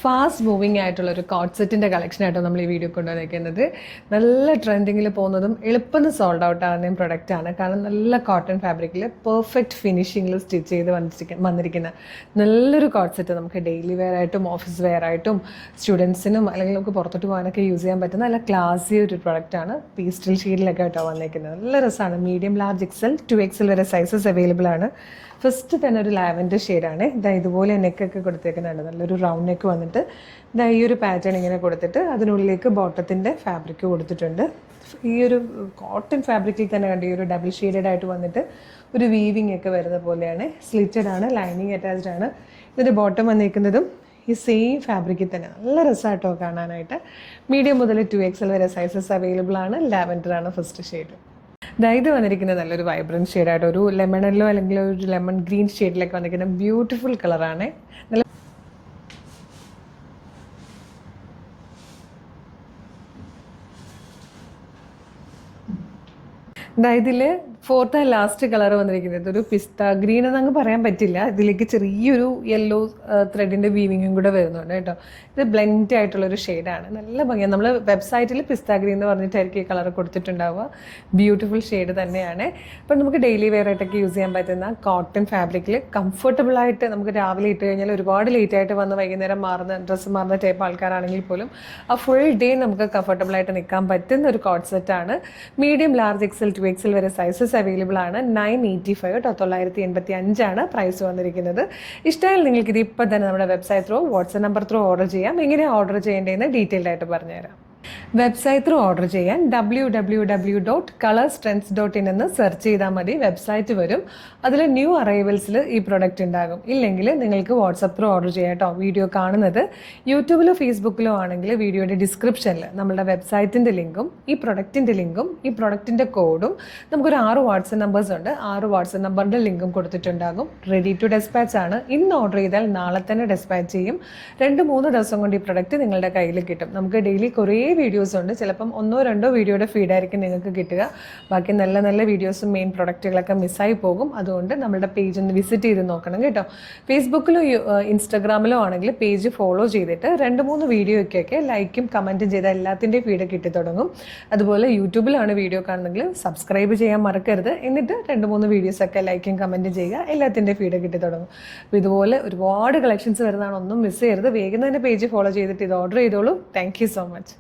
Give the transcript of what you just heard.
Fast moving ആയിട്ടുള്ള ഒരു coat സെറ്റിൻ്റെ കളക്ഷനായിട്ടോ നമ്മൾ ഈ വീഡിയോ കൊണ്ടുവന്നിരിക്കുന്നത്. നല്ല ട്രെൻഡിങ്ങിൽ പോകുന്നതും എളുപ്പം സോൾഡ് ഔട്ട് ആകുന്നതും പ്രൊഡക്റ്റാണ്. കാരണം നല്ല കോട്ടൺ ഫാബ്രിക്കിൽ പെർഫെക്റ്റ് ഫിനിഷിങ്ങിൽ സ്റ്റിച്ച് ചെയ്ത് വന്നിരിക്കുന്ന നല്ലൊരു കോട്ട് സെറ്റ് നമുക്ക് ഡെയിലി വെയർ ആയിട്ടും ഓഫീസ് വെയർ ആയിട്ടും സ്റ്റുഡൻസിനും അല്ലെങ്കിൽ നമുക്ക് പുറത്തോട്ട് പോകാനൊക്കെ യൂസ് ചെയ്യാൻ പറ്റുന്ന നല്ല ക്ലാസി ഒരു പ്രൊഡക്റ്റാണ്. പീസ്റ്റൽ ഷെയ്ഡിലൊക്കെ ആയിട്ടോ വന്നിരിക്കുന്നത്. നല്ല രസമാണ്. മീഡിയം, ലാർജ്, എക്സൽ, 2XL വരെ സൈസസ് അവൈലബിൾ ആണ്. ഫസ്റ്റ് തന്നെ ഒരു ലാവൻഡർ ഷെയ്ഡാണ്. ഇതുപോലെ നെക്കൊക്കെ കൊടുത്തേക്കുന്നുണ്ട്. നല്ലൊരു റൗണ്ട് നെക്ക് വന്നിട്ട് ഈ ഒരു പാറ്റേൺ ഇങ്ങനെ കൊടുത്തിട്ട് അതിനുള്ളിലേക്ക് ബോട്ടത്തിൻ്റെ ഫാബ്രിക് കൊടുത്തിട്ടുണ്ട്. ഈ ഒരു കോട്ടൺ ഫാബ്രിക്കിൽ തന്നെ കണ്ട് ഈ ഒരു ഡബിൾ ഷെയ്ഡഡ് ആയിട്ട് വന്നിട്ട് ഒരു വീവിങ് ഒക്കെ വരുന്ന പോലെയാണ്. സ്ലിറ്റഡ് ആണ്, ലൈനിങ് അറ്റാച്ച്ഡ് ആണ്. ഇതിൻ്റെ ബോട്ടം വന്നിരിക്കുന്നതും ഈ സെയിം ഫാബ്രിക്കിൽ തന്നെ നല്ല രസമായിട്ടോ കാണാനായിട്ട്. മീഡിയം മുതൽ 2XL വരെ സൈസസ് അവൈലബിൾ ആണ്. ലാവൻഡർ ആണ് ഫസ്റ്റ് ഷെയ്ഡ്. ഇത് വന്നിരിക്കുന്നത് നല്ലൊരു വൈബ്രൻറ്റ് ഷെയ്ഡായിട്ട് ഒരു ലെമൺ യെല്ലോ അല്ലെങ്കിൽ ഒരു ലെമൺ ഗ്രീൻ ഷെയ്ഡിലൊക്കെ വന്നിരിക്കുന്ന ബ്യൂട്ടിഫുൾ കളറാണ്. നല്ല ഇതിൽ ഫോർത്ത് ആൻഡ് ലാസ്റ്റ് കളർ വന്നിരിക്കുന്നത് ഒരു പിസ്ത ഗ്രീൻ എന്നങ്ങ് പറയാൻ പറ്റില്ല. ഇതിലേക്ക് ചെറിയൊരു യെല്ലോ ത്രെഡിൻ്റെ വീവിങ്ങും കൂടെ വരുന്നുണ്ട് കേട്ടോ. ഇത് ബ്ലെൻഡ് ആയിട്ടുള്ളൊരു ഷെയ്ഡാണ്. നല്ല ഭംഗിയാണ്. നമ്മൾ വെബ്സൈറ്റിൽ പിസ്ത ഗ്രീൻ എന്ന് പറഞ്ഞിട്ടായിരിക്കും ഈ കളർ കൊടുത്തിട്ടുണ്ടാവുക. ബ്യൂട്ടിഫുൾ ഷെയ്ഡ് തന്നെയാണ്. അപ്പം നമുക്ക് ഡെയിലി വെയർ ആയിട്ടൊക്കെ യൂസ് ചെയ്യാൻ പറ്റുന്ന കോട്ടൺ ഫാബ്രിക്കിൽ കംഫർട്ടബിളായിട്ട് നമുക്ക് രാവിലെ ഇട്ട് കഴിഞ്ഞാൽ ഒരുപാട് ലേറ്റ് ആയിട്ട് വന്ന് വൈകുന്നേരം ഡ്രസ്സ് മാറുന്ന ടൈപ്പ് ആൾക്കാരാണെങ്കിൽ പോലും ആ ഫുൾ ഡേ നമുക്ക് കംഫർട്ടബിളായിട്ട് നിൽക്കാൻ പറ്റുന്ന ഒരു കോട്ട് സെറ്റാണ്. മീഡിയം, ലാർജ്, എക്സൽ, 2XL വരെ സൈസസ് അവൈലബിൾ ആണ്. 985 കേട്ടോ, 985 പ്രൈസ് വന്നിരിക്കുന്നത്. ഇഷ്ടമായാലും നിങ്ങൾക്ക് ഇത് ഇപ്പം തന്നെ നമ്മുടെ website through, WhatsApp number through order ചെയ്യാം. എങ്ങനെയാണ് ഓർഡർ ചെയ്യേണ്ടതെന്ന് ഡീറ്റെയിൽഡ് ആയിട്ട് പറഞ്ഞുതരാം. വെബ്സൈറ്റ് ത്രൂ ഓർഡർ ചെയ്യാൻ www.colorstrends.in എന്ന് സെർച്ച് ചെയ്താൽ മതി. വെബ്സൈറ്റ് വരും. അതിൽ ന്യൂ അറൈവൽസിൽ ഈ പ്രൊഡക്റ്റ് ഉണ്ടാകും. ഇല്ലെങ്കിൽ നിങ്ങൾക്ക് വാട്സപ്പ് ത്രൂ ഓർഡർ ചെയ്യാം കേട്ടോ. വീഡിയോ കാണുന്നത് യൂട്യൂബിലോ ഫേസ്ബുക്കിലോ ആണെങ്കിൽ വീഡിയോയുടെ ഡിസ്ക്രിപ്ഷനിൽ നമ്മുടെ വെബ്സൈറ്റിൻ്റെ ലിങ്കും ഈ പ്രൊഡക്റ്റിൻ്റെ ലിങ്കും ഈ പ്രൊഡക്റ്റിൻ്റെ കോഡും നമുക്കൊരു 6 വാട്സപ്പ് നമ്പേഴ്സ് ഉണ്ട്. 6 വാട്സപ്പ് നമ്പറിൻ്റെ ലിങ്കും കൊടുത്തിട്ടുണ്ടാകും. റെഡി ടു ഡെസ്പാച്ച് ആണ്. ഇന്ന് ഓർഡർ ചെയ്താൽ നാളെ തന്നെ ഡെസ്പാച്ച് ചെയ്യും. 2-3 ദിവസം കൊണ്ട് ഈ പ്രൊഡക്റ്റ് നിങ്ങളുടെ കയ്യിൽ കിട്ടും. നമുക്ക് ഡെയിലി കുറേ വീഡിയോസ് ഉണ്ട്. ചിലപ്പം 1-2 വീഡിയോയുടെ ഫീഡായിരിക്കും നിങ്ങൾക്ക് കിട്ടുക. ബാക്കി നല്ല നല്ല വീഡിയോസും മെയിൻ പ്രൊഡക്റ്റുകളൊക്കെ മിസ്സായി പോകും. അതുകൊണ്ട് നമ്മുടെ പേജ് ഒന്ന് വിസിറ്റ് ചെയ്ത് നോക്കണം കേട്ടോ. ഫേസ്ബുക്കിലോ ഇൻസ്റ്റാഗ്രാമിലോ ആണെങ്കിൽ പേജ് ഫോളോ ചെയ്തിട്ട് 2-3 വീഡിയോയ്ക്കൊക്കെ ലൈക്കും കമൻറ്റും ചെയ്താൽ എല്ലാത്തിൻ്റെയും ഫീഡ് കിട്ടി തുടങ്ങും. അതുപോലെ യൂട്യൂബിലാണ് വീഡിയോ കാണുന്നെങ്കിൽ സബ്സ്ക്രൈബ് ചെയ്യാൻ മറക്കരുത്. എന്നിട്ട് 2-3 വീഡിയോസൊക്കെ ലൈക്കും കമൻറ്റും ചെയ്യുക. എല്ലാത്തിൻ്റെയും ഫീഡ് കിട്ടി തുടങ്ങും. അപ്പോൾ ഇതുപോലെ ഒരുപാട് കളക്ഷൻസ് വരുന്നതാണ്. ഒന്നും മിസ് ചെയ്യരുത്. വേഗം തന്നെ പേജ് ഫോളോ ചെയ്തിട്ട് ഇത് ഓർഡർ ചെയ്തോളൂ. Thank you so much.